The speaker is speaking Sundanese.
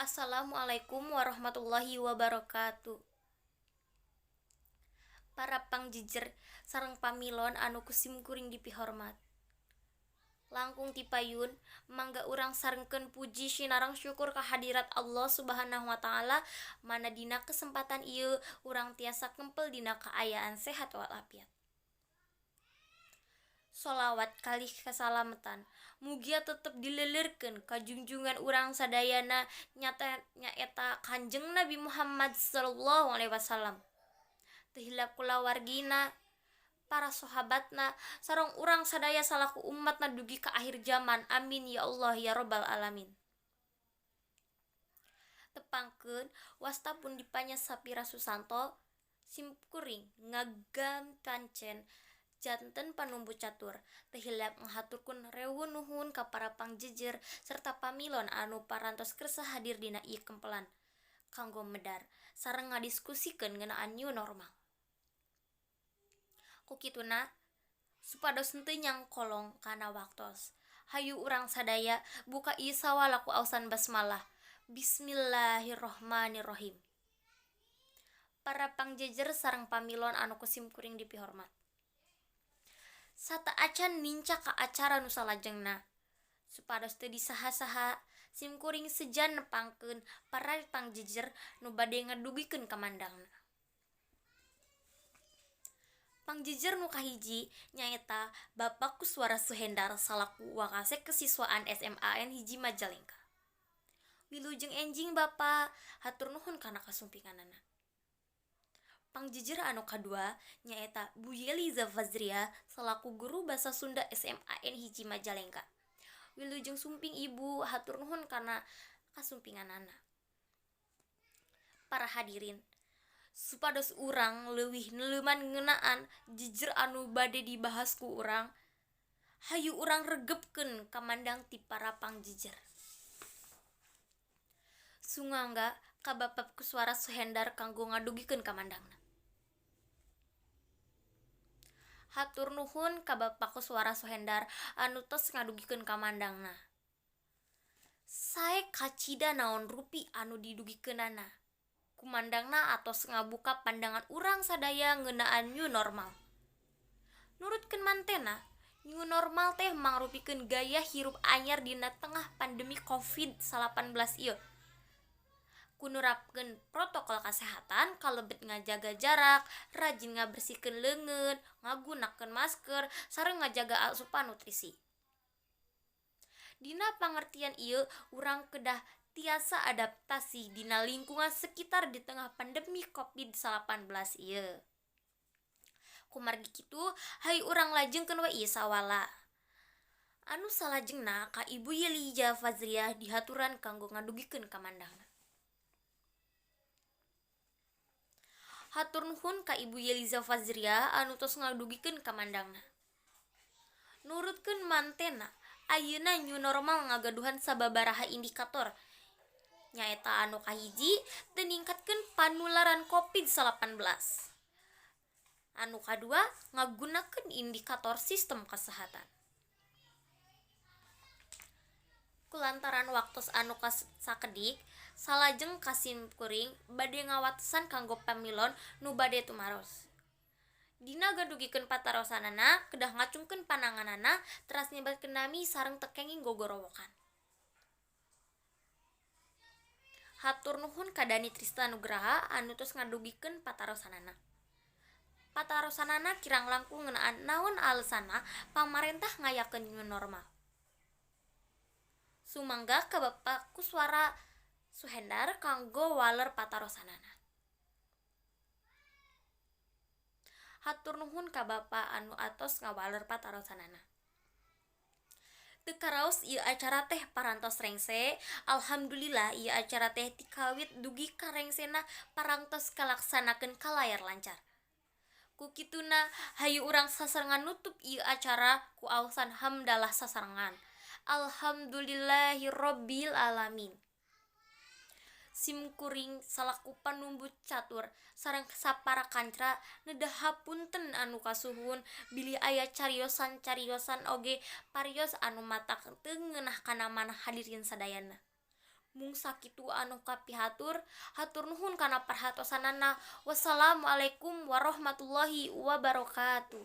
Assalamualaikum warahmatullahi wabarakatuh. Para pangjijer sareng pamilon anu kusim kuring dipihormat. Langkung tipayun mangga urang sarengkeun puji sinareng syukur kehadirat Allah Subhanahu wa taala mana dina kesempatan ieu urang tiasa kempel dina kaayaan sehat walafiat. Sholawat kalih kasalamatan mugia tetep dilelirkeun ka junjungan urang sadayana nyaeta Kanjeng Nabi Muhammad sallallahu alaihi wasallam. Teu hilap kulawargina, para sahabatna sareng urang sadaya salaku umatna dugi ka akhir zaman. Amin ya Allah ya rabbal alamin. Tepangkeun wasta pun dipanya sapira susanto simkuring ngagam tancen janten panumbu catur teu hilap ngahaturkeun reweuh nuhun ka para pangjejer serta pamilon anu parantos keur hadir dina ieu kempelan kanggo medar sareng ngadiskusikeun ngeunaan new normal. Ku kituna supados henteu nyangkolong kana waktos hayu urang sadaya buka ieu sawala ku ausan basmalah. Bismillahirrohmanirrohim. Para pangjejer sareng pamilon anu kusim kuring dipihormat. Sata acan nincak ka acara nu salajengna. Supados teu disaha-saha simkuring sejan nepangkeun para pangjejer nu bade ngadugikeun kamandangna. Pangjejer nu kahiji nyaeta Bapak Kuswara Suhendar salaku wakasek kesiswaan SMAN hiji Majalengka. Wilujeng enjing Bapak, hatur nuhun kana kasumpinganana. Pangjejer anu kadua nyaeta Bu Yeliza Fazria selaku guru basa Sunda SMAN hiji Majalengka. Wilujeng sumping Ibu, hatur nuhun kana kasumpinganana. Para hadirin, supados urang leuwih neuleuman ngeunaan jejer anu bade dibahas ku urang, hayu urang regepkeun kamandang ti para pangjejer. Sumangga ka Bapak Kuswara Suhendar kanggo ngadugikeun kamandangna. Hatur nuhun ka Bapak Kuswara Suhendar anu tos ngadugikeun kamandangna. Sae kacida naon rupi anu didugikeunana. Kumandangna atos ngabuka pandangan urang sadaya ngeunaan new normal. Nurutkeun mantena, new normal teh mangrupikeun gaya hirup anyar dina tengah pandemi COVID-19 ieu. Kunurapkeun protokol kesehatan kalebet ngajaga jarak, rajin ngabersihkeun leungeun, ngagunakeun masker, sareng ngajaga asupan nutrisi. Dina pangertian ieu urang kedah tiasa adaptasi dina lingkungan sekitar di tengah pandemi COVID-19 ieu. Kumargi kitu, hayu urang lajengkeun we ieu sawala. Anu salajengna ka Ibu Yeliza Fazria dihaturan kanggo ngadugikeun kamandangna. Hatur nuhun ka Ibu Yeliza Fazria anu tos ngadugikeun kamandangna. Nurutkeun mantena, ayeuna new normal ngagaduhan sababaraha indikator. Nyaeta anu kahiji teu ningkatkeun panularan COVID-19. Anu kadua ngagunakeun indikator sistem kesehatan. Kulantaran waktos anu sakedik, salajeng kasimkuring bade ngawatesan kanggo pamilon nu bade tumaros. Dina gadugikeun patarosanana kedah ngacungkeun pananganana teras nyebatkeun nami sareng teu kenging gogorowokan. Hatur nuhun ka Dani Tristan Nugraha anu tos ngadugikeun patarosanana. Patarosanana kirang langkung ngeunaan naon alesanna pamarentah ngayakeun new normal. Sumangga ka Bapak Kuswara Suhendar kanggo waler patarosanana. Hatur nuhun ka Bapak anu atos ngawaler patarosanana. Teu karaos ieu acara teh parantos rengse, alhamdulillah ieu acara teh ti kawit dugi ka rengsena parantos kalaksanakeun kalayar lancar. Ku kituna hayu urang sasarengan nutup ieu acara ku ausan hamdalah sasarengan. Alhamdulillahirabbil alamin. Simkuring salaku panumbu catur sareng sapara kancra nedahapunten anu kasuhun bilih aya cariosan-cariosan oge parios anu matak teu ngeunah kana manah hadirin sadayana. Mung sakitu anu kapihatur, hatur nuhun kana parhatosanana. Wassalamualaikum warahmatullahi wabarakatuh.